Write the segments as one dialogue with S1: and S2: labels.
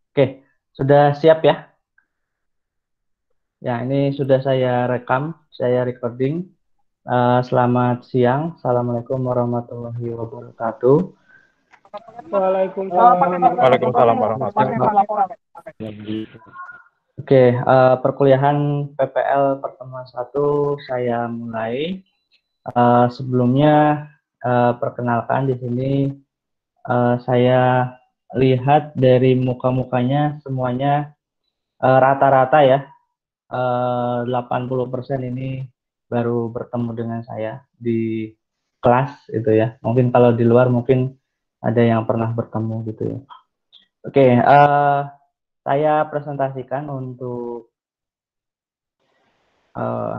S1: Oke, sudah siap ya? Ya, ini sudah saya rekam, saya recording. Selamat siang, Assalamualaikum warahmatullahi wabarakatuh.
S2: Waalaikumsalam
S3: Waalaikumsalam
S2: warahmatullahi
S3: warahmatullahi
S2: wabarakatuh.
S1: Oke, perkuliahan PPL pertemuan satu saya mulai. Sebelumnya, perkenalkan di sini saya lihat dari muka-mukanya semuanya rata-rata ya. 80% ini baru bertemu dengan saya di kelas itu ya. Mungkin kalau di luar mungkin ada yang pernah bertemu gitu ya. Oke, saya presentasikan untuk eh,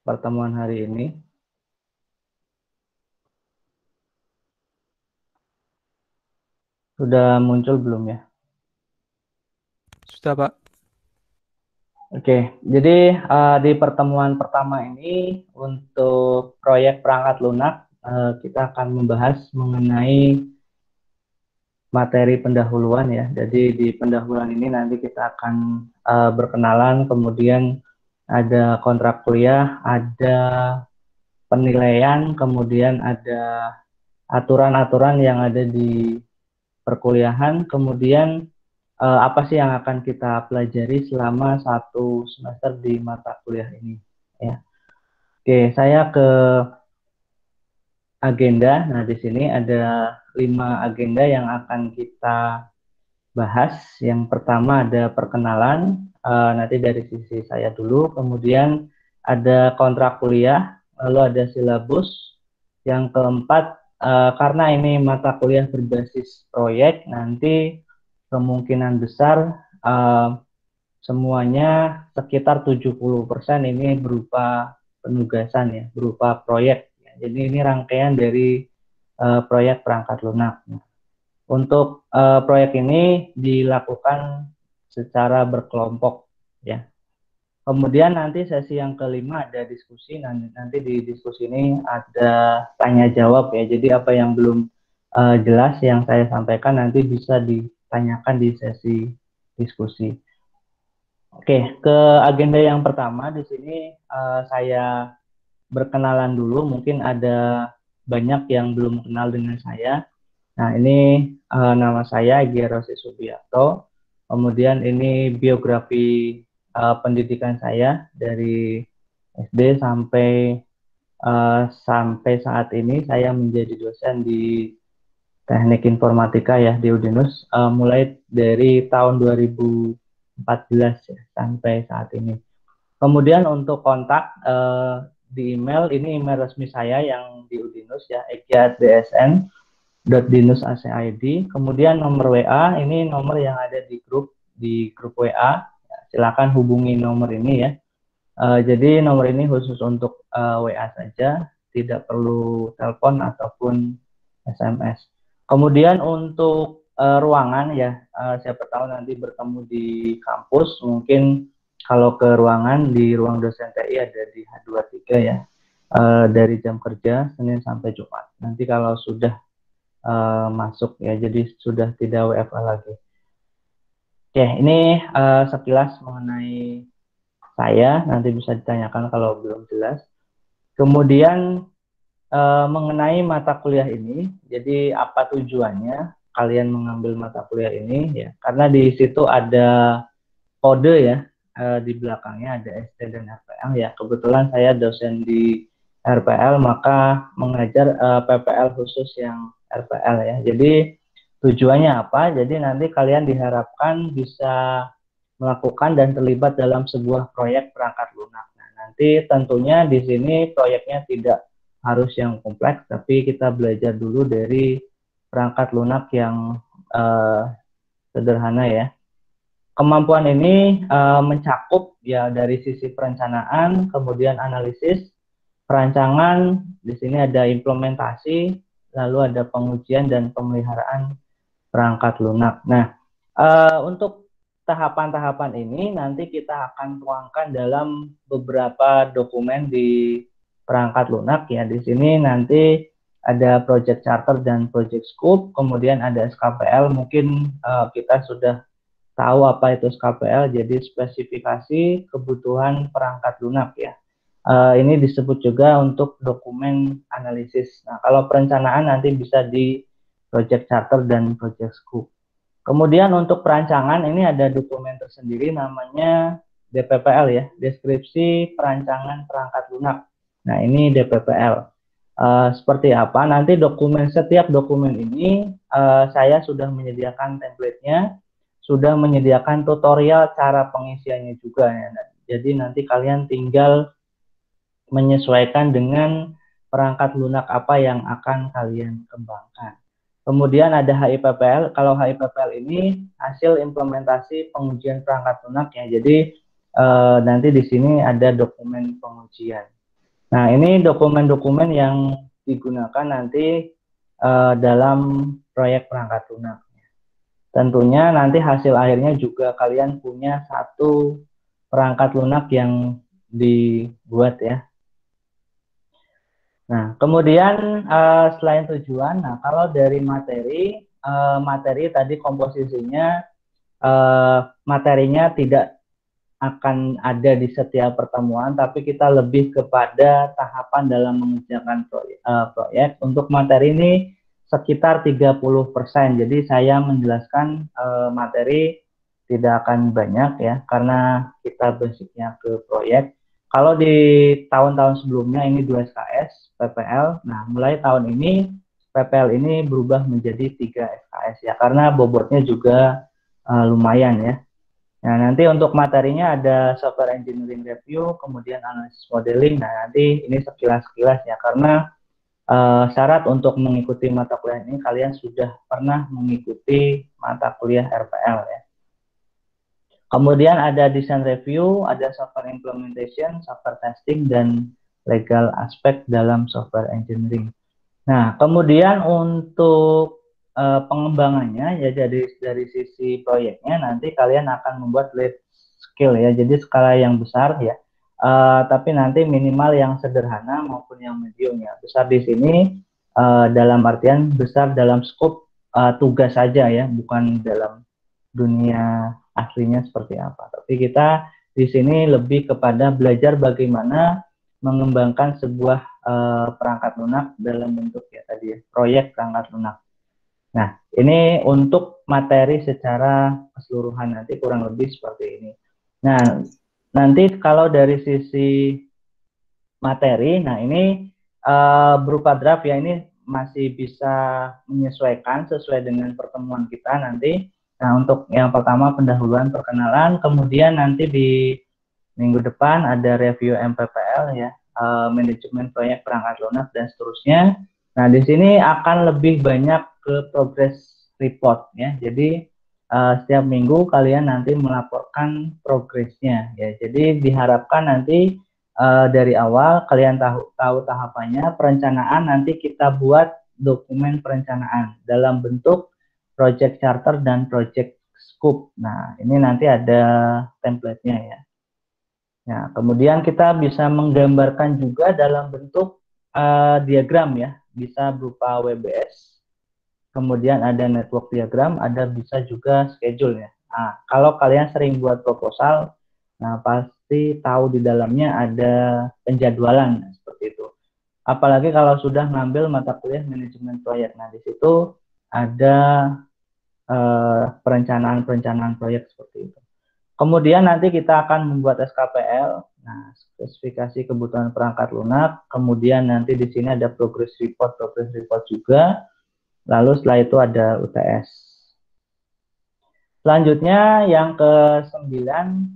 S1: pertemuan hari ini. Sudah muncul belum ya?
S3: Sudah, Pak.
S1: Oke, jadi di pertemuan pertama ini untuk proyek perangkat lunak kita akan membahas mengenai materi pendahuluan ya. Jadi di pendahuluan ini nanti kita akan berkenalan, kemudian ada kontrak kuliah, ada penilaian, kemudian ada aturan-aturan yang ada di perkuliahan, kemudian apa sih yang akan kita pelajari selama 1 semester di mata kuliah ini. Ya. Oke, saya ke agenda. Nah, di sini ada 5 agenda yang akan kita bahas. Yang pertama ada perkenalan, nanti dari sisi saya dulu, kemudian ada kontrak kuliah, lalu ada silabus. Yang keempat, karena ini mata kuliah berbasis proyek, nanti kemungkinan besar semuanya sekitar 70% ini berupa penugasan ya, berupa proyek. Jadi ini rangkaian dari proyek perangkat lunak. Untuk proyek ini dilakukan secara berkelompok ya. Kemudian nanti sesi yang kelima ada diskusi. Nanti di diskusi ini ada tanya jawab ya. Jadi apa yang belum jelas yang saya sampaikan nanti bisa ditanyakan di sesi diskusi. Oke, ke agenda yang pertama di sini saya berkenalan dulu. Mungkin ada banyak yang belum kenal dengan saya. Nah, ini nama saya Egy Rosi Subiakto. Kemudian ini biografi pendidikan saya dari SD sampai saat ini saya menjadi dosen di Teknik Informatika ya di Udinus, mulai dari tahun 2014 ya, sampai saat ini. Kemudian untuk kontak di email, ini email resmi saya yang di Udinus ya, @dsn.dinus.ac.id. Kemudian nomor WA, ini nomor yang ada di grup WA. Ya, silakan hubungi nomor ini ya. Jadi nomor ini khusus untuk WA saja, tidak perlu telepon ataupun SMS. Kemudian untuk ruangan ya, siapa tahu nanti bertemu di kampus, mungkin kalau ke ruangan di ruang dosen TI ada di H23 ya, dari jam kerja Senin sampai Jumat. Nanti kalau sudah masuk ya, jadi sudah tidak WFA lagi. Oke, ini sekilas mengenai saya, nanti bisa ditanyakan kalau belum jelas. Kemudian mengenai mata kuliah ini, jadi apa tujuannya kalian mengambil mata kuliah ini ya? Karena di situ ada kode ya, di belakangnya ada ST dan RPL ya. Kebetulan saya dosen di RPL, maka mengajar PPL khusus yang RPL ya. Jadi tujuannya apa? Jadi nanti kalian diharapkan bisa melakukan dan terlibat dalam sebuah proyek perangkat lunak. Nah, nanti tentunya di sini proyeknya tidak harus yang kompleks, tapi kita belajar dulu dari perangkat lunak yang sederhana ya. Kemampuan ini mencakup ya dari sisi perencanaan, kemudian analisis, perancangan, di sini ada implementasi, lalu ada pengujian dan pemeliharaan perangkat lunak. Nah, untuk tahapan-tahapan ini nanti kita akan tuangkan dalam beberapa dokumen di perangkat lunak ya. Di sini nanti ada project charter dan project scope, kemudian ada SKPL. Mungkin kita sudah tahu apa itu SKPL, jadi spesifikasi kebutuhan perangkat lunak ya. Ini disebut juga untuk dokumen analisis. Nah, kalau perencanaan nanti bisa di project charter dan project scope. Kemudian untuk perancangan ini ada dokumen tersendiri namanya DPPL ya, deskripsi perancangan perangkat lunak. Nah, ini DPPL. Seperti apa? Nanti setiap dokumen ini saya sudah menyediakan template-nya, sudah menyediakan tutorial cara pengisiannya juga ya. Jadi nanti kalian tinggal menyesuaikan dengan perangkat lunak apa yang akan kalian kembangkan. Kemudian ada HIPPL. Kalau HIPPL ini hasil implementasi pengujian perangkat lunak ya. Jadi nanti di sini ada dokumen pengujian. Nah, ini dokumen-dokumen yang digunakan nanti dalam proyek perangkat lunak. Tentunya nanti hasil akhirnya juga kalian punya satu perangkat lunak yang dibuat ya. Nah, kemudian selain tujuan, nah kalau dari materi tadi komposisinya materinya tidak akan ada di setiap pertemuan, tapi kita lebih kepada tahapan dalam mengerjakan proyek. Untuk materi ini sekitar 30%. Jadi saya menjelaskan materi tidak akan banyak ya, karena kita basicnya ke proyek. Kalau di tahun-tahun sebelumnya ini 2 SKS, PPL. Nah, mulai tahun ini PPL ini berubah menjadi 3 SKS ya, karena bobotnya juga lumayan ya. Nah, nanti untuk materinya ada software engineering review, kemudian analisis modeling. Nah, nanti ini sekilas-sekilas ya, karena syarat untuk mengikuti mata kuliah ini kalian sudah pernah mengikuti mata kuliah RPL ya. Kemudian ada design review, ada software implementation, software testing, dan legal aspek dalam software engineering. Nah, kemudian untuk pengembangannya ya dari sisi proyeknya nanti kalian akan membuat lead skill ya, jadi skala yang besar ya. Tapi nanti minimal yang sederhana maupun yang medium ya. Besar di sini dalam artian besar dalam skop tugas saja ya, bukan dalam dunia aslinya seperti apa. Tapi kita di sini lebih kepada belajar bagaimana mengembangkan sebuah perangkat lunak dalam bentuk ya tadi ya, proyek perangkat lunak. Nah, ini untuk materi secara keseluruhan nanti kurang lebih seperti ini. Nah, nanti kalau dari sisi materi, nah ini berupa draft ya, ini masih bisa menyesuaikan sesuai dengan pertemuan kita nanti. Nah, untuk yang pertama pendahuluan perkenalan, kemudian nanti di minggu depan ada review MPPL ya, manajemen proyek perangkat lunak dan seterusnya. Nah, di sini akan lebih banyak ke progress report ya. Jadi setiap minggu kalian nanti melaporkan progresnya ya. Jadi diharapkan nanti dari awal kalian tahu tahapannya, perencanaan nanti kita buat dokumen perencanaan dalam bentuk project charter dan project scope. Nah, ini nanti ada template-nya ya. Nah, kemudian kita bisa menggambarkan juga dalam bentuk diagram ya, bisa berupa WBS. Kemudian ada network diagram, ada bisa juga schedule ya. Nah, kalau kalian sering buat proposal, nah pasti tahu di dalamnya ada penjadwalan seperti itu. Apalagi kalau sudah ngambil mata kuliah manajemen proyek. Nah, di situ ada perencanaan-perencanaan proyek seperti itu. Kemudian nanti kita akan membuat SKPL, nah spesifikasi kebutuhan perangkat lunak. Kemudian nanti di sini ada progress report juga. Lalu setelah itu ada UTS. Selanjutnya yang ke-9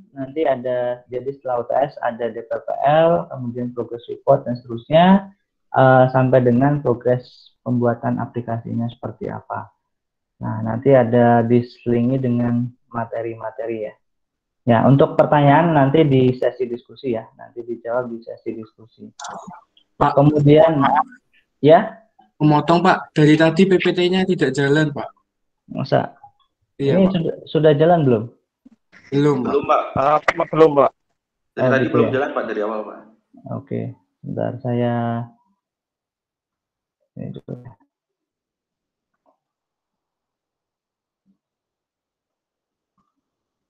S1: nanti ada, jadi setelah UTS ada DPPL, kemudian progress report dan seterusnya sampai dengan progres pembuatan aplikasinya seperti apa. Nah, nanti ada diselingi dengan materi-materi ya. Ya, untuk pertanyaan nanti di sesi diskusi ya, nanti dijawab di sesi diskusi.
S2: Pak,
S1: Kemudian, ya,
S2: memotong Pak, dari tadi PPT-nya tidak jalan Pak.
S1: masa
S2: Iya
S1: ini
S2: Pak,
S1: sudah jalan belum?
S2: belum Pak.
S3: Belum, Pak. Belum, Pak. Dari
S1: Oh
S3: tadi
S1: gitu
S3: belum
S1: ya.
S3: jalan, Pak, dari awal, Pak.
S1: Oke, bentar saya ini dulu.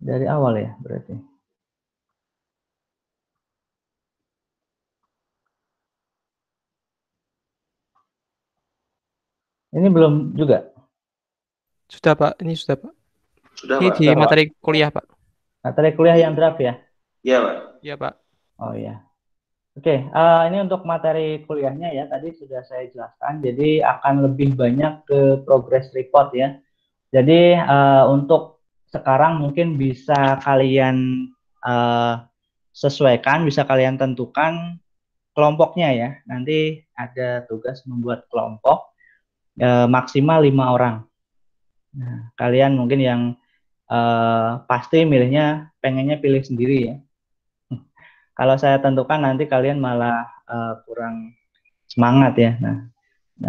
S1: Dari awal ya berarti. Ini belum juga.
S4: Sudah Pak, ini sudah Pak.
S3: Sudah,
S4: Ini
S3: Pak.
S4: di materi kuliah Pak.
S1: Materi kuliah yang draft ya?
S3: Iya, Pak.
S4: Iya Pak.
S1: Oh iya. Oke, ini untuk materi kuliahnya ya, tadi sudah saya jelaskan, jadi akan lebih banyak ke progress report ya. Jadi untuk sekarang mungkin bisa kalian sesuaikan, bisa kalian tentukan kelompoknya ya. Nanti ada tugas membuat kelompok maksimal 5 orang. Nah, kalian mungkin yang pasti milihnya pengennya pilih sendiri ya. Kalau saya tentukan nanti kalian malah kurang semangat ya. Nah,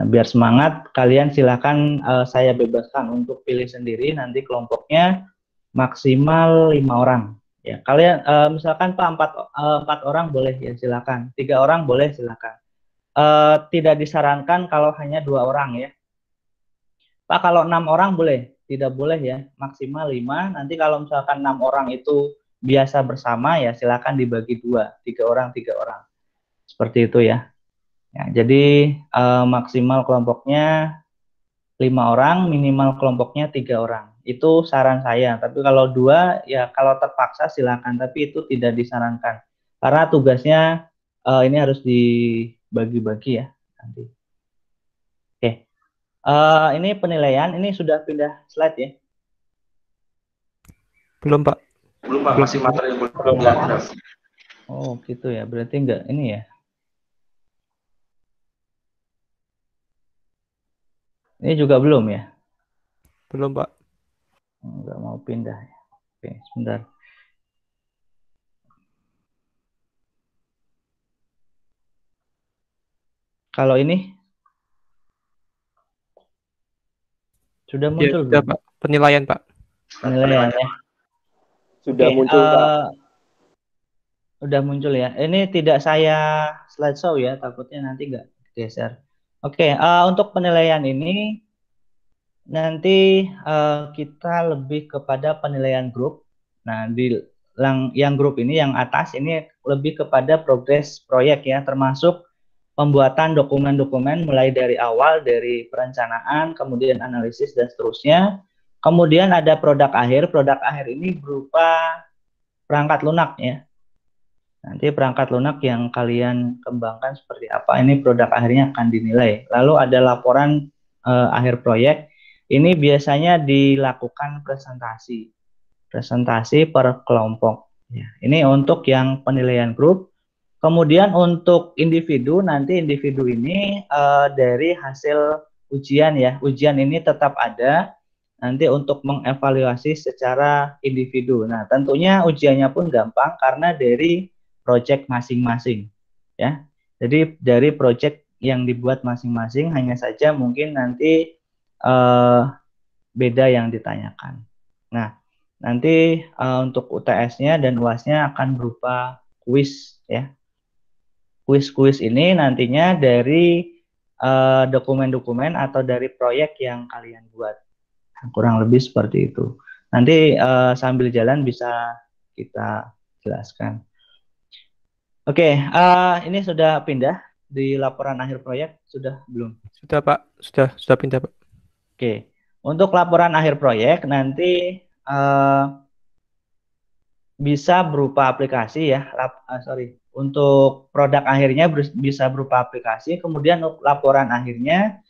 S1: biar semangat kalian silakan saya bebaskan untuk pilih sendiri nanti kelompoknya maksimal 5 orang. Ya, kalian misalkan Pak 4 orang boleh ya silakan. 3 orang boleh silakan. Tidak disarankan kalau hanya 2 orang ya. Pak kalau 6 orang boleh, tidak boleh ya, maksimal 5. Nanti kalau misalkan 6 orang itu biasa bersama ya silakan dibagi 2, 3 orang, 3 orang. Seperti itu ya. Ya jadi maksimal kelompoknya 5 orang, minimal kelompoknya 3 orang. Itu saran saya. Tapi kalau 2 ya kalau terpaksa silakan, tapi itu tidak disarankan. Karena tugasnya ini harus dibagi-bagi ya nanti. Oke. Ini penilaian, ini sudah pindah slide ya?
S4: Belum Pak.
S3: Belum, Pak. Masih materi
S2: Belum,
S3: kuliah
S2: Pak.
S3: draft.
S1: Oh gitu ya, berarti enggak ini ya? Ini juga belum ya?
S4: Belum Pak.
S1: Enggak mau pindah ya. Oke, sebentar. Kalau ini sudah
S4: Ya,
S1: muncul
S4: sudah
S1: belum?
S4: Pak. Penilaian Pak.
S1: Penilaian ya.
S2: Sudah
S1: Oke,
S2: muncul, Pak.
S1: udah muncul ya. Ini tidak saya slideshow ya, takutnya nanti nggak geser. Oke, untuk penilaian ini nanti kita lebih kepada penilaian grup. Nah, di yang grup ini yang atas ini lebih kepada progres proyek ya, termasuk pembuatan dokumen-dokumen mulai dari awal, dari perencanaan, kemudian analisis dan seterusnya. Kemudian ada produk akhir. Produk akhir ini berupa perangkat lunak ya. Nanti perangkat lunak yang kalian kembangkan seperti apa, ini produk akhirnya akan dinilai. Lalu ada laporan akhir proyek. Ini biasanya dilakukan presentasi per kelompok. Ya, ini untuk yang penilaian grup. Kemudian untuk individu, nanti individu ini dari hasil ujian ya. Ujian ini tetap ada nanti untuk mengevaluasi secara individu. Nah, tentunya ujiannya pun gampang karena dari project masing-masing ya. Jadi dari project yang dibuat masing-masing, hanya saja mungkin nanti beda yang ditanyakan. Nah, nanti untuk UTS-nya dan UAS-nya akan berupa kuis ya. Kuis-kuis ini nantinya dari dokumen-dokumen atau dari proyek yang kalian buat. Kurang lebih seperti itu. Nanti sambil jalan bisa kita jelaskan. Oke, ini sudah pindah di laporan akhir proyek, sudah belum?
S4: Sudah Pak. Sudah pindah Pak.
S1: Oke, untuk laporan akhir proyek nanti bisa berupa aplikasi ya. Untuk produk akhirnya bisa berupa aplikasi, kemudian laporan akhirnya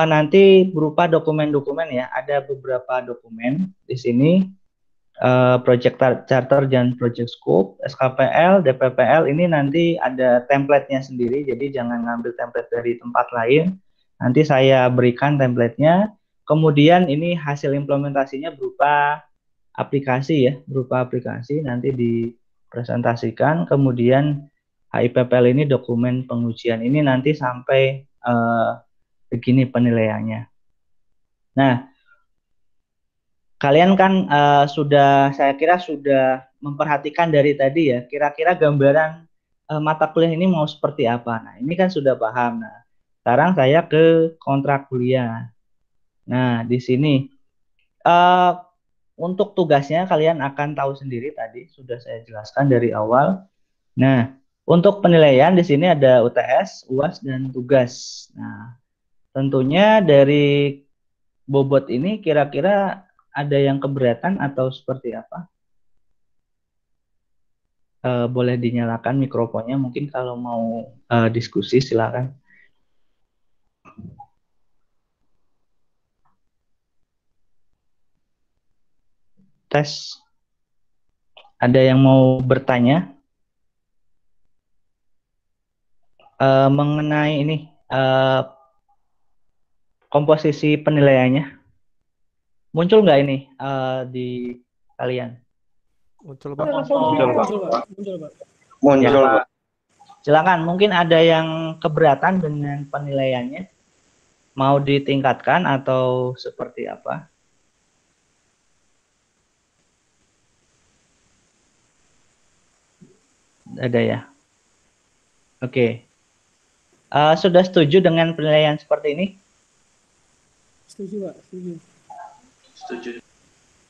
S1: nanti berupa dokumen-dokumen ya. Ada beberapa dokumen di sini. Project charter dan project scope, SKPL, DPPL ini nanti ada template-nya sendiri, jadi jangan ngambil template dari tempat lain. Nanti saya berikan template-nya. Kemudian ini hasil implementasinya berupa aplikasi ya, nanti dipresentasikan. Kemudian HIPPL ini dokumen pengujian ini nanti sampai begini penilaiannya. Nah, kalian kan saya kira sudah memperhatikan dari tadi ya, kira-kira gambaran mata kuliah ini mau seperti apa. Nah, ini kan sudah paham. Nah, sekarang saya ke kontrak kuliah. Nah, di sini untuk tugasnya kalian akan tahu sendiri tadi sudah saya jelaskan dari awal. Nah, untuk penilaian di sini ada UTS, UAS dan tugas. Nah, tentunya dari bobot ini kira-kira ada yang keberatan atau seperti apa? Boleh dinyalakan mikrofonnya mungkin kalau mau diskusi silakan. Tes. Ada yang mau bertanya mengenai ini komposisi penilaiannya? Muncul nggak ini di kalian?
S4: Muncul, Pak.
S3: Muncul, Pak.
S2: Muncul, Pak.
S3: Muncul,
S1: Ya.
S3: Pak.
S1: Silakan, mungkin ada yang keberatan dengan penilaiannya? Mau ditingkatkan atau seperti apa? Ada ya? Oke. Sudah setuju dengan penilaian seperti ini?
S2: Setuju, Pak. Setuju.
S3: Setuju.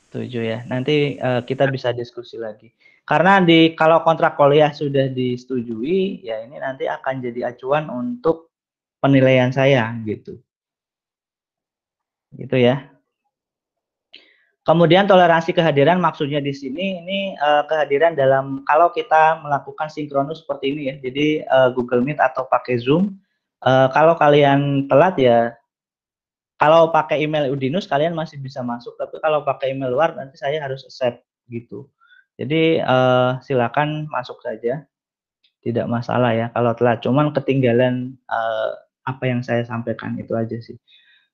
S1: Setuju ya. Nanti kita bisa diskusi lagi. Karena kalau kontrak kuliah sudah disetujui, ya ini nanti akan jadi acuan untuk penilaian saya gitu. Gitu ya. Kemudian toleransi kehadiran maksudnya di sini ini kehadiran dalam kalau kita melakukan sinkronus seperti ini ya. Jadi Google Meet atau pakai Zoom. Kalau kalian telat ya, kalau pakai email Udinus kalian masih bisa masuk, tapi kalau pakai email luar nanti saya harus accept gitu. Jadi silakan masuk saja, tidak masalah ya kalau telat. Cuman ketinggalan apa yang saya sampaikan itu aja sih.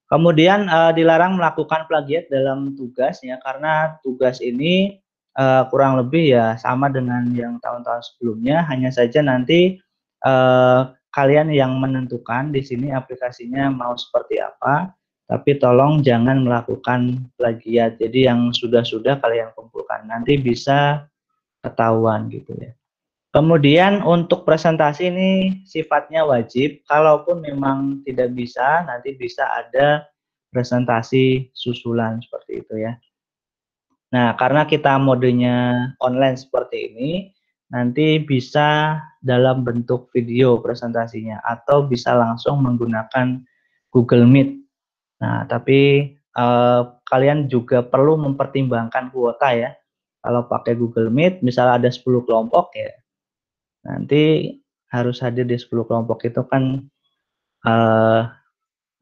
S1: Kemudian dilarang melakukan plagiat dalam tugas ya, karena tugas ini kurang lebih ya sama dengan yang tahun-tahun sebelumnya, hanya saja nanti kalian yang menentukan di sini aplikasinya mau seperti apa, tapi tolong jangan melakukan plagiat. Jadi yang sudah-sudah kalian kumpulkan nanti bisa ketahuan gitu ya. Kemudian untuk presentasi ini sifatnya wajib, kalaupun memang tidak bisa, nanti bisa ada presentasi susulan seperti itu ya. Nah, karena kita modenya online seperti ini, nanti bisa dalam bentuk video presentasinya atau bisa langsung menggunakan Google Meet. Nah, tapi kalian juga perlu mempertimbangkan kuota ya. Kalau pakai Google Meet, misalnya ada 10 kelompok ya, nanti harus hadir di 10 kelompok itu kan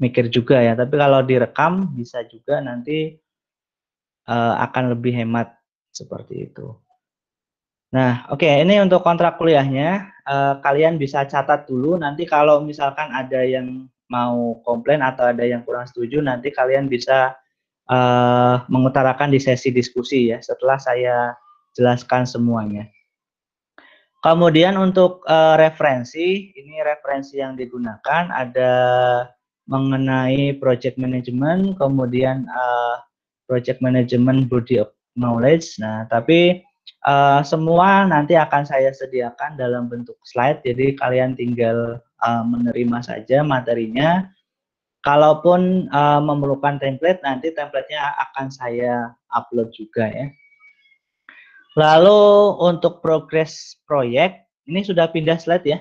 S1: mikir juga ya. Tapi kalau direkam bisa juga nanti akan lebih hemat seperti itu. Nah, oke, ini untuk kontrak kuliahnya kalian bisa catat dulu. Nanti kalau misalkan ada yang mau komplain atau ada yang kurang setuju, nanti kalian bisa mengutarakan di sesi diskusi ya setelah saya jelaskan semuanya. Kemudian untuk referensi, ini referensi yang digunakan ada mengenai project management, kemudian project management body of knowledge. Nah, tapi semua nanti akan saya sediakan dalam bentuk slide, jadi kalian tinggal menerima saja materinya. Kalaupun memerlukan template, nanti templatenya akan saya upload juga ya. Lalu untuk progres proyek, ini sudah pindah slide ya?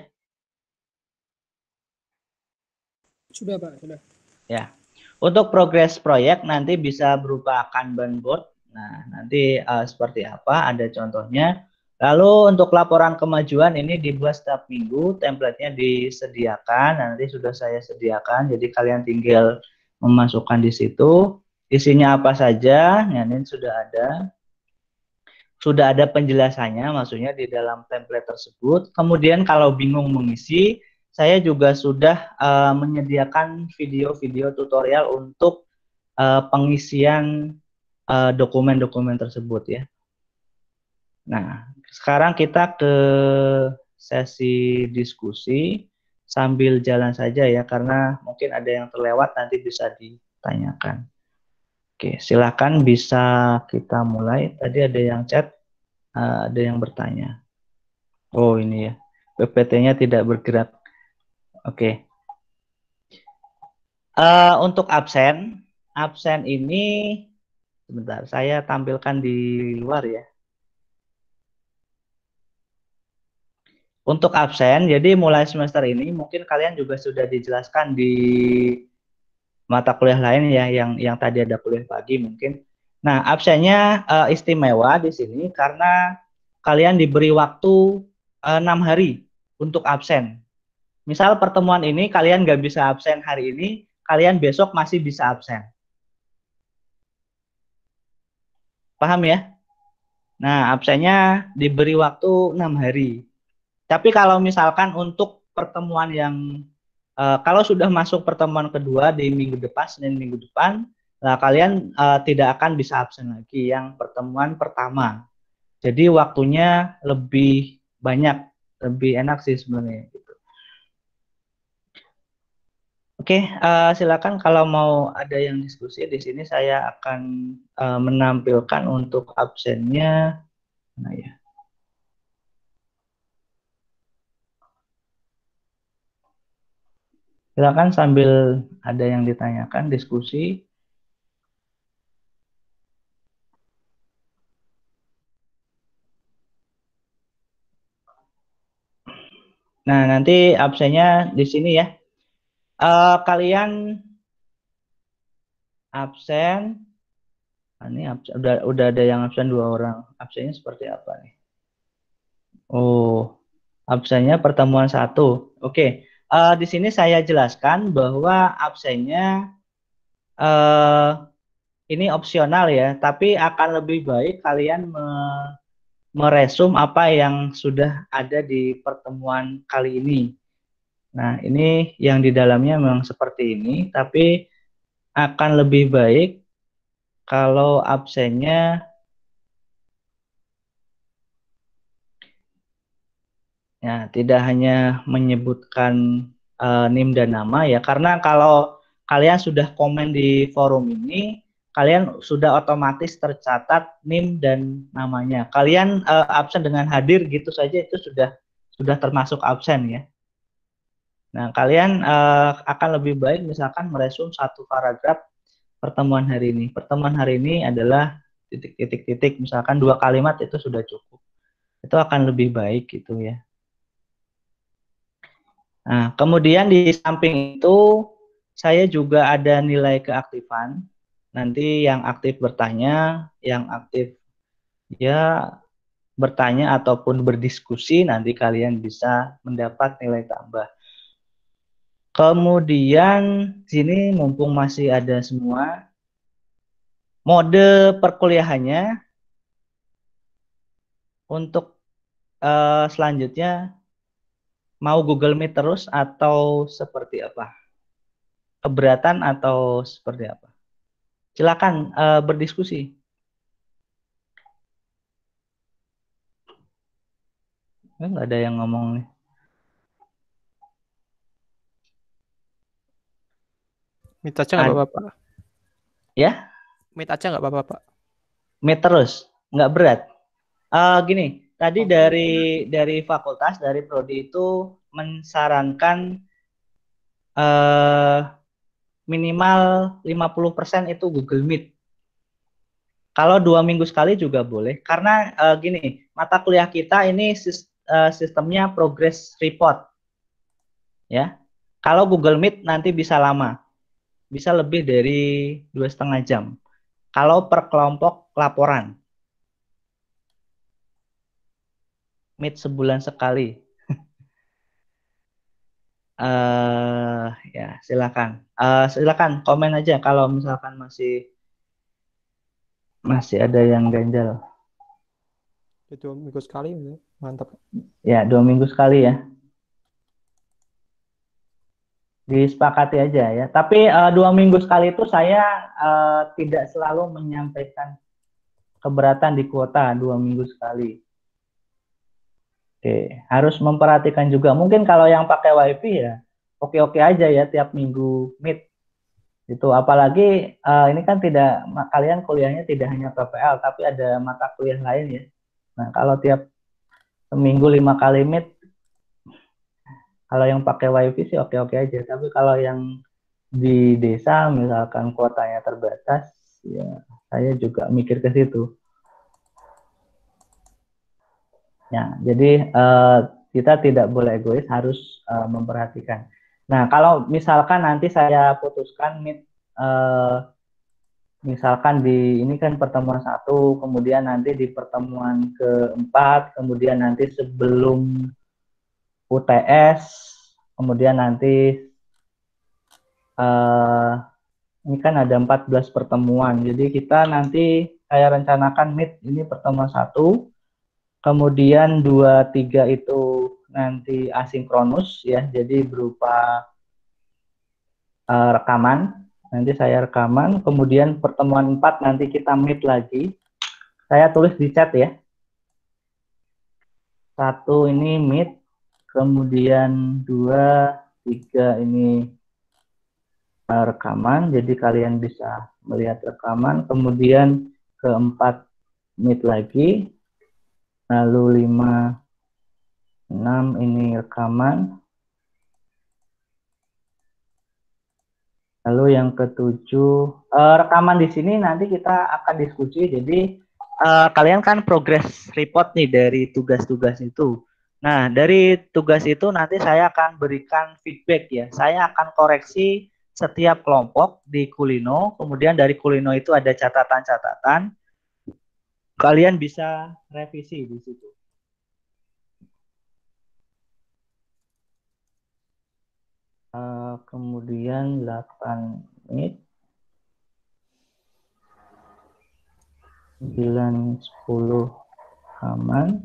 S2: Sudah, Pak. Sudah.
S1: Ya. Untuk progres proyek nanti bisa berupa Kanban board. Nah, nanti seperti apa? Ada contohnya. Lalu untuk laporan kemajuan ini dibuat setiap minggu, template-nya disediakan. Nanti sudah saya sediakan, jadi kalian tinggal memasukkan di situ. Isinya apa saja? Nah, ini sudah ada penjelasannya, maksudnya di dalam template tersebut. Kemudian kalau bingung mengisi, saya juga sudah menyediakan video-video tutorial untuk pengisian dokumen-dokumen tersebut ya. Nah, sekarang kita ke sesi diskusi sambil jalan saja ya, karena mungkin ada yang terlewat nanti bisa ditanyakan. Oke, silakan bisa kita mulai. Tadi ada yang chat. Ada yang bertanya. Oh ini ya, PPT-nya tidak bergerak. Oke. Untuk absen ini Sebentar, saya tampilkan di luar ya. Untuk absen, jadi mulai semester ini mungkin kalian juga sudah dijelaskan di mata kuliah lain ya, yang tadi ada kuliah pagi mungkin. Nah, absennya istimewa di sini karena kalian diberi waktu 6 hari untuk absen. Misal pertemuan ini kalian nggak bisa absen hari ini, kalian besok masih bisa absen. Paham ya? Nah, absennya diberi waktu 6 hari. Tapi kalau misalkan untuk pertemuan yang kalau sudah masuk pertemuan kedua di minggu depan, Senin minggu depan, nah kalian tidak akan bisa absen lagi yang pertemuan pertama. Jadi waktunya lebih banyak, lebih enak sih sebenarnya. Gitu. Oke, silakan kalau mau ada yang diskusi di sini saya akan menampilkan untuk absennya. Nah ya. Silakan sambil ada yang ditanyakan, diskusi. Nah, nanti absennya di sini ya. Kalian absen, ini absen, udah ada yang absen 2 orang. Absennya seperti apa nih? Oh, absennya pertemuan 1. Oke, di sini saya jelaskan bahwa absennya ini opsional ya, tapi akan lebih baik kalian meresum apa yang sudah ada di pertemuan kali ini. Nah, ini yang di dalamnya memang seperti ini, tapi akan lebih baik kalau absennya ya tidak hanya menyebutkan NIM dan nama ya, karena kalau kalian sudah komen di forum ini, kalian sudah otomatis tercatat NIM dan namanya. Kalian absen dengan hadir gitu saja itu sudah termasuk absen ya. Nah, kalian akan lebih baik misalkan meresum 1 paragraf pertemuan hari ini. Pertemuan hari ini adalah titik-titik-titik, misalkan 2 kalimat itu sudah cukup. Itu akan lebih baik gitu ya. Nah, kemudian di samping itu saya juga ada nilai keaktifan. Nanti yang aktif bertanya, yang aktif ya bertanya ataupun berdiskusi, nanti kalian bisa mendapat nilai tambah. Kemudian sini mumpung masih ada semua, mode perkuliahannya untuk selanjutnya mau Google Meet terus atau seperti apa? Keberatan atau seperti apa? Silakan berdiskusi. Nggak ada yang ngomong nih.
S4: Meet aja nggak apa-apa, Pak.
S1: Ya?
S4: Meet aja nggak apa-apa, Pak.
S1: Meet terus, nggak berat. Gini, tadi dari fakultas, dari prodi itu mensarankan minimal 50% itu Google Meet. Kalau 2 minggu sekali juga boleh, karena gini, mata kuliah kita ini sistemnya progress report, ya. Kalau Google Meet nanti bisa lama, bisa lebih dari 2,5 jam. Kalau per kelompok laporan, Meet sebulan sekali. Ya silakan, silakan komen aja kalau misalkan masih ada yang ganjal.
S4: Ya, 2 minggu sekali, ya. Mantap.
S1: Ya 2 minggu sekali ya, disepakati aja ya. Tapi 2 minggu sekali itu saya tidak selalu menyampaikan keberatan di kuota 2 minggu sekali. Oke, harus memperhatikan juga. Mungkin kalau yang pakai wifi ya oke-oke aja ya tiap minggu meet. Itu apalagi ini kan tidak, kalian kuliahnya tidak hanya PPL tapi ada mata kuliah lain ya. Nah, kalau tiap seminggu 5 kali meet, kalau yang pakai wifi sih oke-oke aja. Tapi kalau yang di desa misalkan kuotanya terbatas, ya Saya juga mikir ke situ. Ya, jadi kita tidak boleh egois, harus memperhatikan. Nah, kalau misalkan nanti saya putuskan misalkan di ini kan pertemuan satu, kemudian nanti di pertemuan keempat, kemudian nanti sebelum UTS, kemudian nanti eh, ini kan ada 14 pertemuan. Jadi kita nanti saya rencanakan meet ini pertemuan satu, kemudian 2, 3 itu nanti asinkronus ya, jadi berupa rekaman. Nanti saya rekaman, kemudian pertemuan 4 nanti kita meet lagi. Saya tulis di chat ya. Satu ini meet, kemudian 2, 3 ini rekaman, jadi kalian bisa melihat rekaman, kemudian keempat meet lagi, lalu 5, 6 ini rekaman, lalu yang ketujuh rekaman di sini nanti kita akan diskusi. Jadi kalian kan progress report nih dari tugas-tugas itu. Nah, dari tugas itu nanti saya akan berikan feedback ya. Saya akan koreksi setiap kelompok di Kulino, kemudian dari Kulino itu ada catatan-catatan. Kalian bisa revisi di situ. Kemudian 8 menit, 9, 10 rekaman,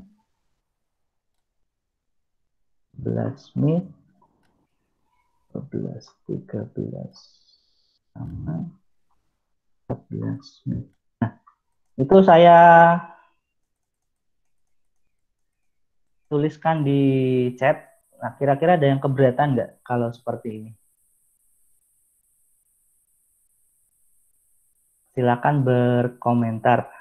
S1: 11 menit, 12, 13 rekaman, 14 menit. Nah, itu saya tuliskan di chat. Nah, kira-kira ada yang keberatan nggak kalau seperti ini? Silakan berkomentar.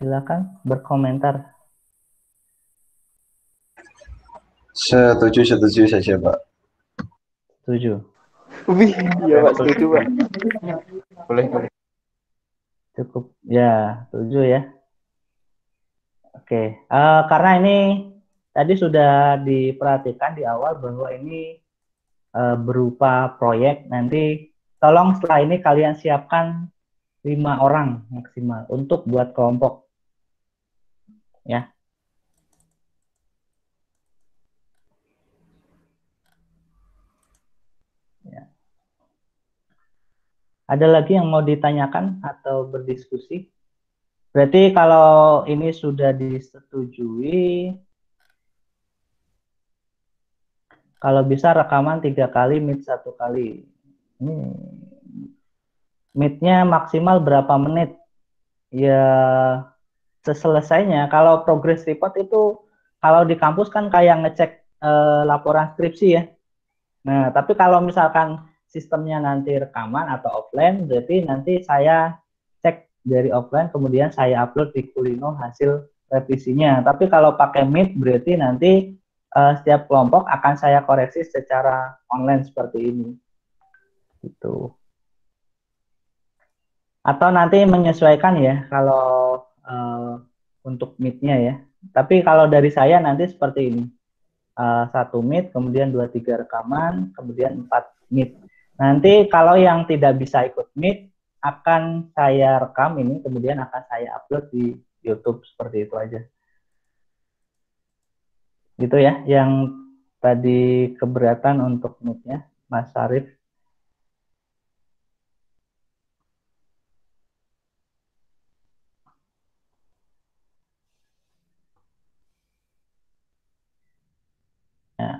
S1: Silakan berkomentar.
S3: Setuju saja, Pak.
S1: Setuju.
S4: Wih, iya Pak, setuju Pak.
S3: Boleh.
S1: Cukup ya, setuju ya. Oke, karena ini tadi sudah diperhatikan di awal bahwa ini berupa proyek. Nanti tolong setelah ini kalian siapkan 5 orang maksimal untuk buat kelompok ya. Ya. Ada lagi yang mau ditanyakan atau berdiskusi? Berarti kalau ini sudah disetujui, kalau bisa rekaman 3 kali, meet 1 kali. Ini meetnya maksimal berapa menit? Ya seselesainya. Kalau progress report itu kalau di kampus kan kayak ngecek laporan skripsi ya. Nah, tapi kalau misalkan sistemnya nanti rekaman atau offline, berarti nanti saya cek dari offline, kemudian saya upload di Kulino hasil revisinya. Tapi kalau pakai Meet, berarti nanti setiap kelompok akan saya koreksi secara online seperti ini. Gitu. Atau nanti menyesuaikan ya, kalau untuk Meet-nya ya. Tapi kalau dari saya nanti seperti ini. 1 meet, kemudian 2, 3 rekaman, kemudian 4 meet. Nanti kalau yang tidak bisa ikut meet, akan saya rekam ini, kemudian akan saya upload di YouTube, seperti itu aja. Gitu ya, yang tadi keberatan untuk meet-nya, Mas Sarif. Ya.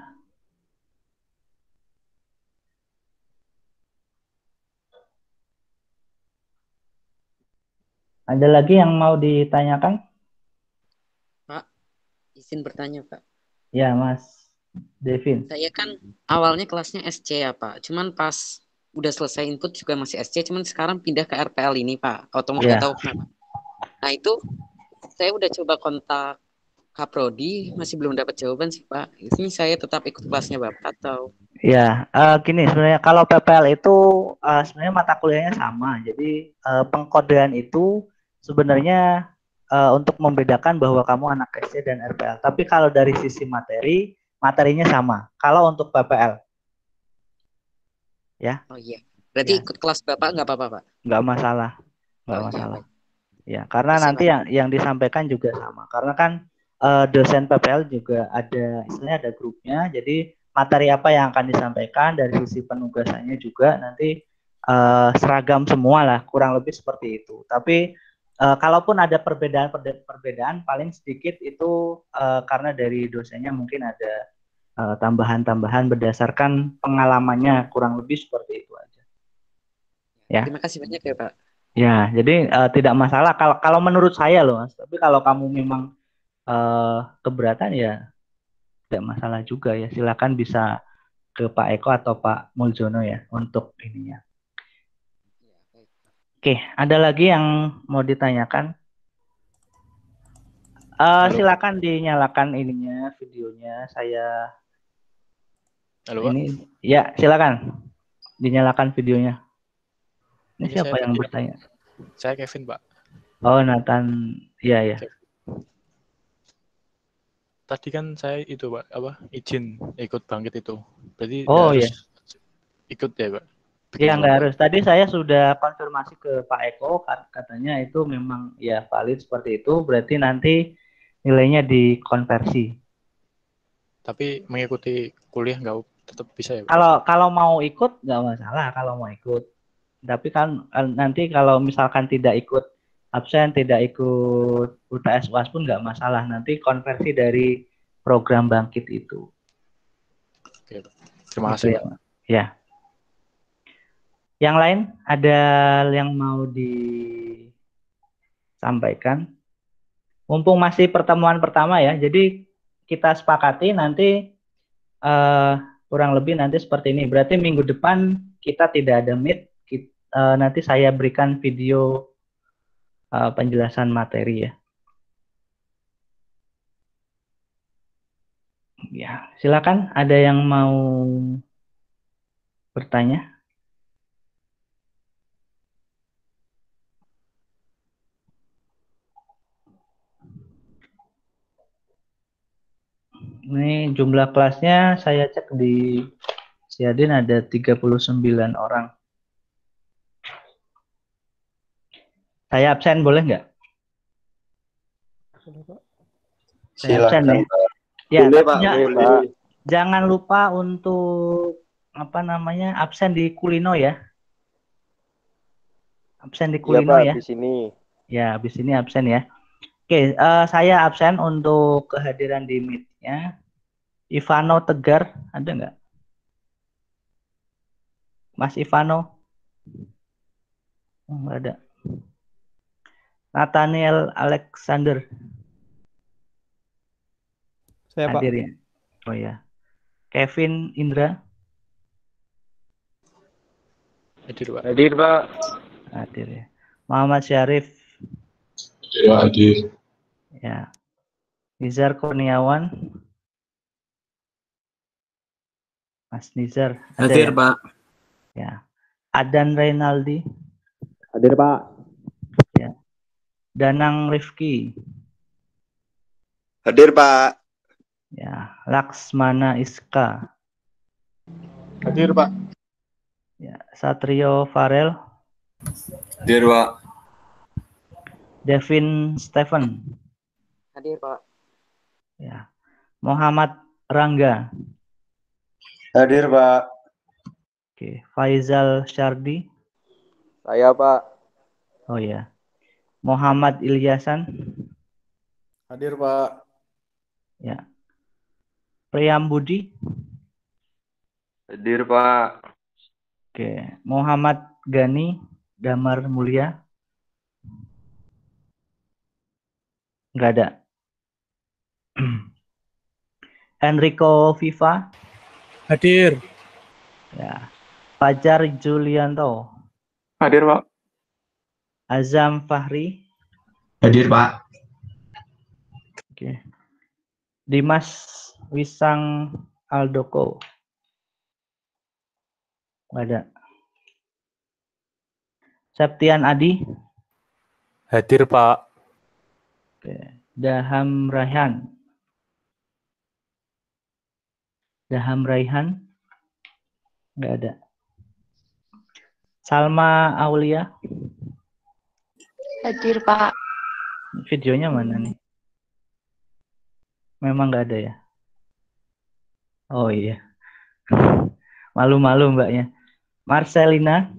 S1: Ada lagi yang mau ditanyakan?
S5: Pak, izin bertanya, Pak.
S1: Ya, Mas Devin.
S5: Saya kan awalnya kelasnya SC ya, Pak. Cuman pas udah selesai input juga masih SC, cuman sekarang pindah ke RPL ini Pak. Otomatis
S1: Iya.
S5: nggak tahu kenapa. Nah itu saya udah coba kontak Kaprodi, masih belum dapat jawaban sih Pak. Ini saya tetap ikut kelasnya Bapak atau?
S1: Ya, gini sebenarnya kalau PPL itu sebenarnya mata kuliahnya sama. Jadi pengkodean itu sebenarnya untuk membedakan bahwa kamu anak SD dan RPL. Tapi kalau dari sisi materi, materinya sama. Kalau untuk PPL, ya,
S5: Oh iya. Berarti
S1: ya,
S5: ikut kelas Bapak nggak apa-apa Pak?
S1: nggak masalah, nggak
S5: Oh iya
S1: masalah.
S5: baik.
S1: Ya, karena
S5: Oke,
S1: nanti
S5: silakan.
S1: yang disampaikan juga sama. Karena kan dosen PPL juga ada, istilahnya ada grupnya. Jadi materi apa yang akan disampaikan dari sisi penugasannya juga nanti seragam semua lah, kurang lebih seperti itu. Tapi kalaupun ada perbedaan paling sedikit itu karena dari dosennya mungkin ada tambahan-tambahan berdasarkan pengalamannya, kurang lebih seperti itu aja. Ya.
S5: Terima kasih banyak ya Pak.
S1: Ya, jadi tidak masalah kalau menurut saya loh, Mas. Tapi kalau kamu memang keberatan ya tidak masalah juga ya. Silakan bisa ke Pak Eko atau Pak Muljono ya untuk ininya.
S5: Ya, baik.
S1: Oke, ada lagi yang mau ditanyakan?
S6: Halo,
S1: Silakan dinyalakan ininya, videonya. Saya
S6: halo Pak.
S1: ini ya, silakan dinyalakan videonya. Ini
S6: Ini
S1: siapa
S6: saya
S1: yang
S6: Kevin.
S1: bertanya?
S6: Saya Kevin Pak.
S1: Oh, Nathan. Iya ya.
S6: Tadi kan saya itu Pak, izin ikut bangkit itu. Berarti nggak
S1: Oh
S6: harus
S1: ya.
S6: ikut ya Pak? Bikin
S1: Ya nggak
S6: kelompok.
S1: harus. Tadi saya sudah konfirmasi ke Pak Eko, katanya itu memang ya valid seperti itu. Berarti nanti nilainya dikonversi.
S6: Tapi mengikuti kuliah nggak tetap bisa ya Pak?
S1: Kalau mau ikut nggak masalah kalau mau ikut. Tapi kan nanti kalau misalkan tidak ikut absen, tidak ikut UTS UAS pun nggak masalah. Nanti konversi dari program bangkit itu.
S6: Oke Pak. Terima
S1: Itu
S6: kasih
S1: ya,
S6: Pak.
S1: Pak. Ya. Yang lain ada yang mau disampaikan? Mumpung masih pertemuan pertama ya, jadi kita sepakati nanti eh, kurang lebih nanti seperti ini. Berarti minggu depan kita tidak ada meet, nanti saya berikan video penjelasan materi ya. Ya, silakan ada yang mau bertanya? Ini jumlah kelasnya saya cek di Siadin ada 39 orang. Saya absen boleh nggak?
S4: Boleh, Pak.
S1: Saya absen
S3: Silahkan,
S1: ya.
S3: Pak.
S1: Ya,
S3: Boleh,
S1: tapi
S3: Pak. Boleh.
S1: jangan lupa untuk apa namanya absen di Kulino ya. Absen di
S7: Iya
S1: Kulino
S7: Pak,
S1: ya.
S7: di sini.
S1: Ya, habis ini absen ya. Oke, saya absen untuk kehadiran di meet-nya. Ivano Tegar, ada nggak? Mas Ivano? Oh, nggak ada. Nathaniel Alexander,
S4: Saya Pak.
S1: hadir ya? Oh ya. Kevin Indra,
S6: Hadir Pak.
S7: Hadir Pak.
S1: hadir ya. Muhammad Syarif,
S2: Ya, hadir.
S1: ya. Nizar Kurniawan, Mas Nizar, ada
S2: Hadir,
S1: ya?
S2: Pak.
S1: Ya. Adan Reynaldi,
S7: Hadir Pak.
S1: ya. Danang Rifki,
S3: Hadir, Pak.
S1: ya. Laksmana Iska,
S7: Hadir Pak.
S1: ya. Satrio Farel,
S2: Hadir, Pak.
S1: Devin Stephen,
S5: Hadir Pak.
S1: ya. Muhammad Rangga,
S3: Hadir, Pak.
S1: oke. Faizal Syardi,
S7: Saya Pak.
S1: oh ya. Muhammad Ilyasan,
S7: Hadir Pak.
S1: ya. Priam Budi,
S3: Hadir, Pak.
S1: oke. Muhammad Gani Damar Mulia, nggak ada. Enrico Viva,
S2: Hadir.
S1: ya. Fajar Julianto,
S2: Hadir, Pak.
S1: Azam Fahri,
S8: Hadir, Pak.
S1: oke. Dimas Wisang Aldoko, nggak ada. Septian Adi,
S9: Hadir, Pak.
S1: oke. Daham Raihan, nggak ada. Salma Aulia,
S10: Hadir, Pak.
S1: videonya mana nih? Memang nggak ada ya? Oh iya, malu-malu mbaknya. Marcelina,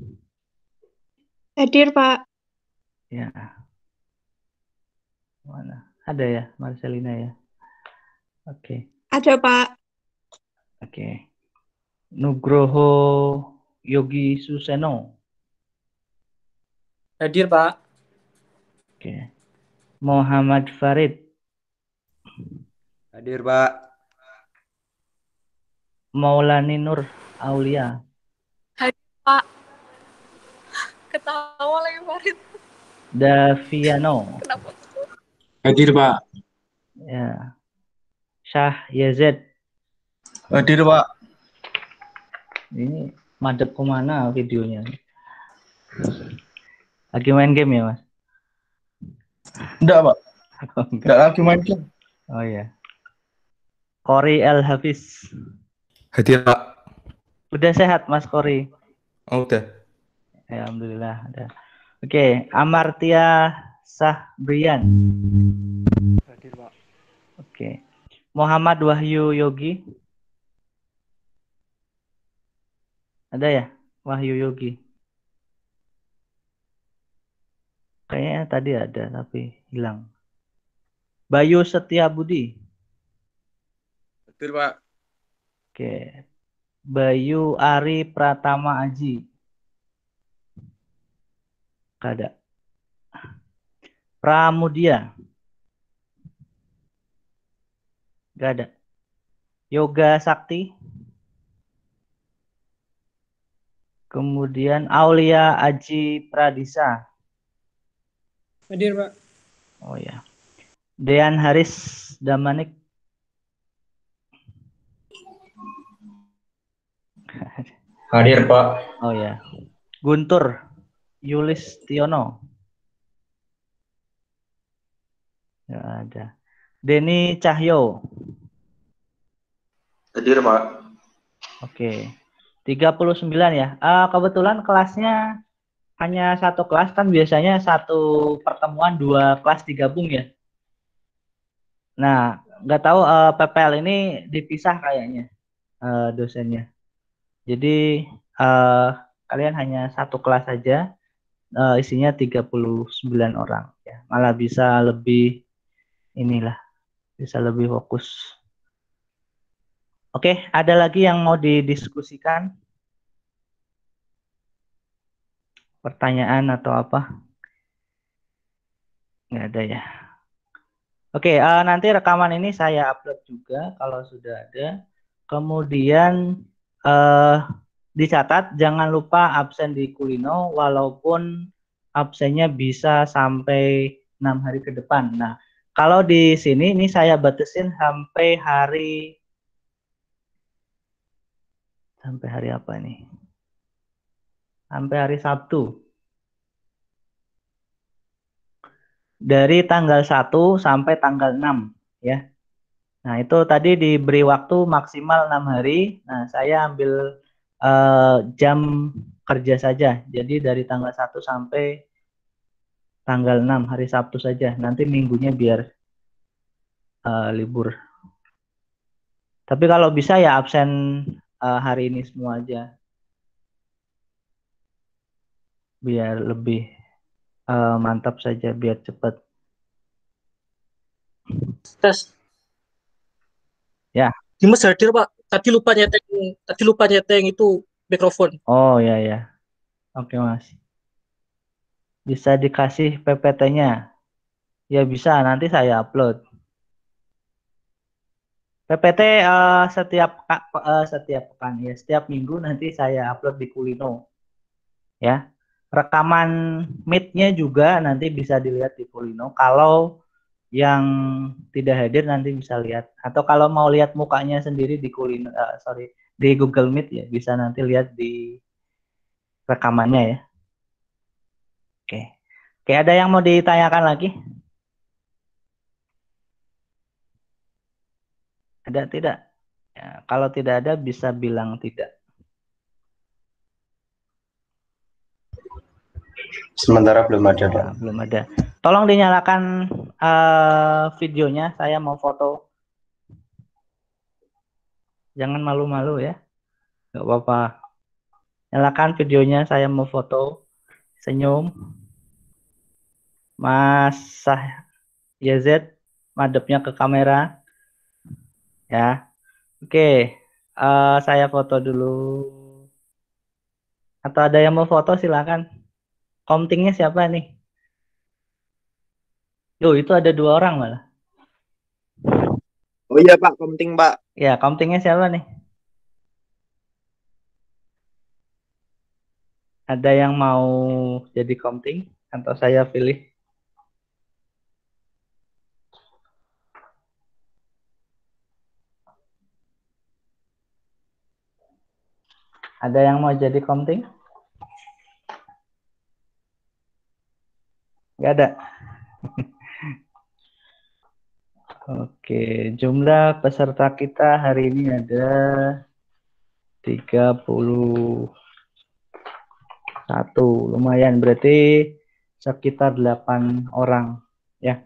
S10: Hadir, Pak.
S1: ya mana? Ada ya Marcelina ya? Oke,
S10: Ada, Pak.
S1: oke. Nugroho Yogi Suseno,
S2: Hadir, Pak.
S1: oke. Muhammad Farid,
S3: Hadir, Pak.
S1: Maulani Nur Aulia,
S10: Pak. Ketawa lagi, Farid.
S1: Daviano,
S10: Kenapa?
S2: Hadir, Pak.
S1: ya. Syah Yazid,
S8: Hadir, Pak.
S1: ini madep kemana videonya? Lagi main game ya mas?
S8: Enggak, Pak.
S1: Oh, enggak.
S8: Enggak lagi main game.
S1: Oh ya. Kori El Hafiz,
S9: Hadir, Pak.
S1: udah sehat mas Kori?
S9: Oh, udah.
S1: Ya, alhamdulillah ada. Oke, Amartya Sahbrian,
S6: Hadir, Pak.
S1: oke. Muhammad Wahyu Yogi, ada ya Wahyu Yogi? Kayaknya tadi ada tapi hilang. Bayu Setiabudi,
S7: Hadir, Pak.
S1: oke. Bayu Ari Pratama Aji, nggak ada. Pramudia, nggak ada. Yoga Sakti, kemudian Aulia Aji Pradisa,
S2: Hadir, Pak.
S1: oh ya. Dean Haris Damanik,
S8: Hadir, Pak.
S1: oh ya. Guntur Yulis Tiono, nggak ada. Denny Cahyo,
S3: Hadir, Pak.
S1: oke. 39 ya. Kebetulan kelasnya hanya satu kelas, kan biasanya satu pertemuan dua kelas digabung ya. Nah, nggak tahu PPL ini dipisah kayaknya dosennya. Jadi kalian hanya satu kelas saja, isinya 39 orang ya. Malah bisa lebih inilah, bisa lebih fokus. Oke, ada lagi yang mau didiskusikan? Pertanyaan atau apa? Nggak ada ya. Oke, nanti rekaman ini saya upload juga kalau sudah ada. Kemudian dicatat, jangan lupa absen di Kulino, walaupun absennya bisa sampai 6 hari ke depan. Nah, kalau di sini ini saya batasin sampai hari apa nih? Sampai hari Sabtu. Dari tanggal 1 sampai tanggal 6 ya. Nah, itu tadi diberi waktu maksimal 6 hari. Nah, saya ambil jam kerja saja. Jadi dari tanggal 1 sampai tanggal 6 hari Sabtu saja. Nanti minggunya biar libur. Tapi kalau bisa ya absen hari ini semua aja. Biar lebih mantap saja, biar cepat.
S2: Tes.
S1: Ya.
S2: Dimas hadir, Pak. Tadi lupa nyeteng itu mikrofon.
S1: Oh ya ya. Oke Mas. Bisa dikasih PPT-nya? Ya bisa, nanti saya upload. PPT setiap pekan ya, setiap minggu nanti saya upload di Kulino. Ya. Rekaman Meet-nya juga nanti bisa dilihat di Kulino. Kalau yang tidak hadir nanti bisa lihat, atau kalau mau lihat mukanya sendiri di Kulino, di Google Meet ya, bisa nanti lihat di rekamannya ya. Oke, ada yang mau ditanyakan lagi? Ada tidak? Ya, kalau tidak ada bisa bilang tidak.
S3: Sementara belum ada, Pak.
S1: Nah, belum ada. Tolong dinyalakan videonya, saya mau foto. Jangan malu-malu ya. Nggak apa-apa. Nyalakan videonya, saya mau foto. Senyum. Mas YZ, madepnya ke kamera. Ya. Oke. Saya foto dulu. Atau ada yang mau foto, silakan. Komtingnya siapa nih? Itu ada 2 orang malah.
S11: Oh iya Pak, komting Pak.
S1: Ya, komtingnya siapa nih? Ada yang mau jadi komting atau saya pilih? Ada yang mau jadi komting? Nggak ada. Oke, jumlah peserta kita hari ini ada 31. Lumayan, berarti sekitar 8 orang ya.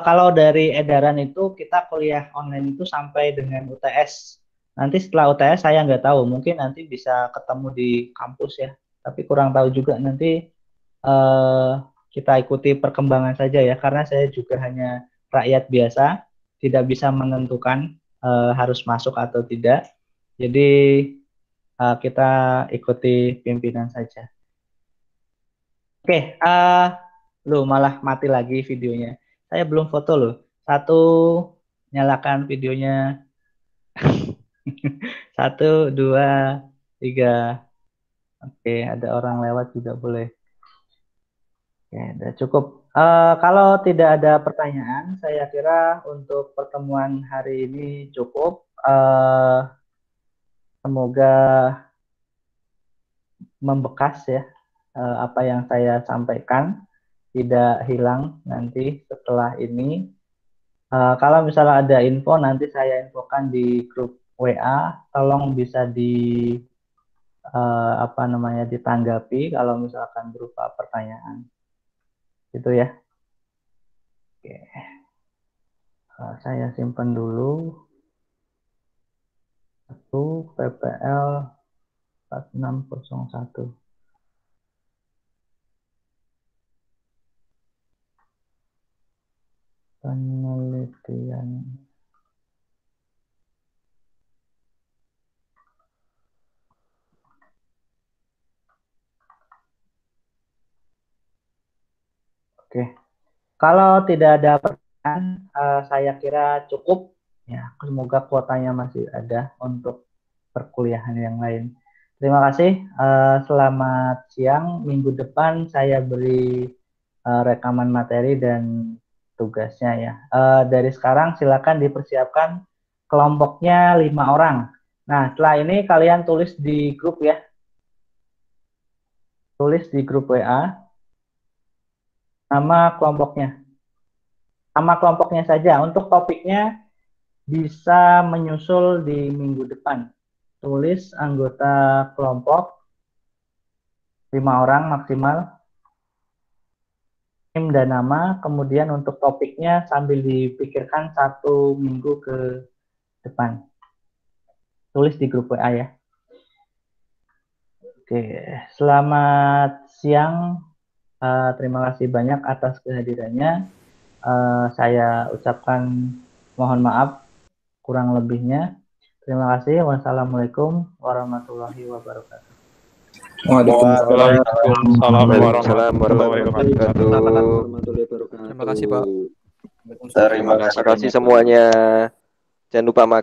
S1: Kalau dari edaran itu kita kuliah online itu sampai dengan UTS. Nanti setelah UTS saya nggak tahu, mungkin nanti bisa ketemu di kampus ya. Tapi kurang tahu juga, nanti kita ikuti perkembangan saja ya, karena saya juga hanya rakyat biasa, tidak bisa menentukan harus masuk atau tidak. Jadi kita ikuti pimpinan saja. Oke, malah mati lagi videonya. Saya belum foto loh. 1, nyalakan videonya. 1, 2, 3. Oke, ada orang lewat juga boleh. Oke, udah cukup. Kalau tidak ada pertanyaan, saya kira untuk pertemuan hari ini cukup. Semoga membekas ya, apa yang saya sampaikan tidak hilang nanti setelah ini. Kalau misalnya ada info, nanti saya infokan di grup WA. Tolong bisa ditanggapi kalau misalkan berupa pertanyaan. Gitu ya. Oke. Saya simpan dulu. 1 PPL 4601. Penelitian. Oke. Kalau tidak ada pertanyaan, saya kira cukup. Ya, semoga kuotanya masih ada untuk perkuliahan yang lain. Terima kasih. Selamat siang. Minggu depan saya beri rekaman materi dan tugasnya ya. Dari sekarang silakan dipersiapkan kelompoknya 5 orang. Nah, setelah ini kalian tulis di grup ya. Tulis di grup WA. Nama kelompoknya. Nama kelompoknya saja. Untuk topiknya bisa menyusul di minggu depan. Tulis anggota kelompok 5 orang maksimal. NIM dan nama. Kemudian untuk topiknya sambil dipikirkan 1 minggu ke depan. Tulis di grup WA ya. Oke, selamat siang. Terima kasih banyak atas kehadirannya. Saya ucapkan mohon maaf kurang lebihnya. Terima kasih. Wassalamualaikum warahmatullahi wabarakatuh.
S9: Waalaikumsalam warahmatullahi wabarakatuh.
S4: Terima kasih Pak.
S3: Terima kasih
S8: semuanya.
S9: Jangan lupa makan.